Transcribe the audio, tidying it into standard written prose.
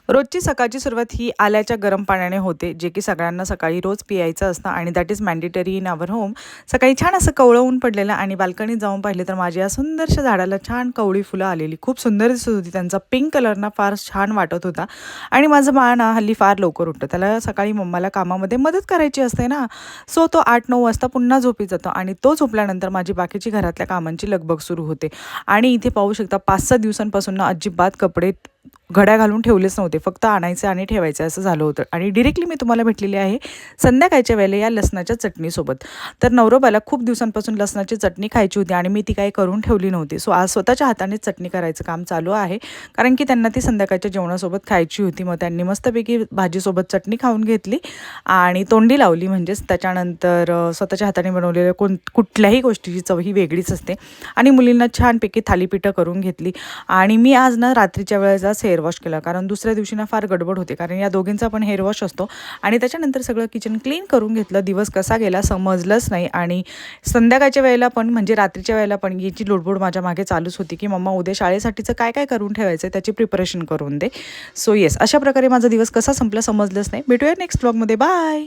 रोजची सकाळची सुरुवात ही आल्याच्या गरम पाण्याने होते, जे की सगळ्यांना सकाळी रोज पियायचं असतं आणि that is mandatory in our home. सकाळी छान असं कवळं ऊन पडलेलं आणि बाल्कनीत जाऊन पाहिले तर माझ्या या सुंदरशा झाडाला छान कवळी फुलं आलेली. खूप सुंदर दिसत होती. त्यांचा पिंक कलर ना फार छान वाटत होता. आणि माझं बाळ ना हल्ली फार लवकर उठतं. त्याला सकाळी मम्माला कामामध्ये मदत करायची असते ना, सो तो 8-9 वाजता पुन्हा झोपी जातो आणि तो झोपल्यानंतर माझी बाकीची घरातल्या कामांची लगबग सुरू होते. आणि इथे पाहू शकता 5-6 दिवसांपासून ना अजिबात कपडे घड्या घालून ठेवलेच नव्हते. फक्त आणायचे आणि ठेवायचे असं झालं होतं. आणि डिरेक्टली मी तुम्हाला भेटलेली आहे संध्याकाळच्या वेळेला या लसणाच्या चटणीसोबत. तर नवरोबाला खूप दिवसांपासून लसणाची चटणी खायची होती आणि मी ती काही करून ठेवली नव्हती. सो आज स्वतःच्या हातानेच चटणी करायचं काम चालू आहे. कारण की त्यांना ती संध्याकाळच्या जेवणासोबत खायची होती. मग त्यांनी मस्तपैकी भाजीसोबत चटणी खाऊन घेतली आणि तोंडी लावली. म्हणजेच त्याच्यानंतर स्वतःच्या हाताने बनवलेल्या कुठल्याही गोष्टीची चव ही वेगळीच असते. आणि मुलींना छानपैकी थालीपीठं करून घेतली. आणि मी आज ना रात्रीच्या वेळेस हेअर वॉश केला, कारण दुसऱ्या दिवशी ना फार गडबड होते, कारण या दोघींचा पण हेअर वॉश असतो. आणि त्याच्यानंतर सगळं किचन क्लीन करून घेतलं. दिवस कसा गेला समजलंच नाही. आणि संध्याकाळच्या वेळेला पण म्हणजे रात्रीच्या वेळेला पण याची लोडबोड माझ्या मागे चालूच होती, की मम्मा उद्या शाळेसाठीचं काय काय करून ठेवायचं, त्याची प्रिपरेशन करून दे. सो येस, अशा प्रकारे माझा दिवस कसा संपला समजलंच नाही. भेटूया नेक्स्ट व्लॉगमध्ये. बाय.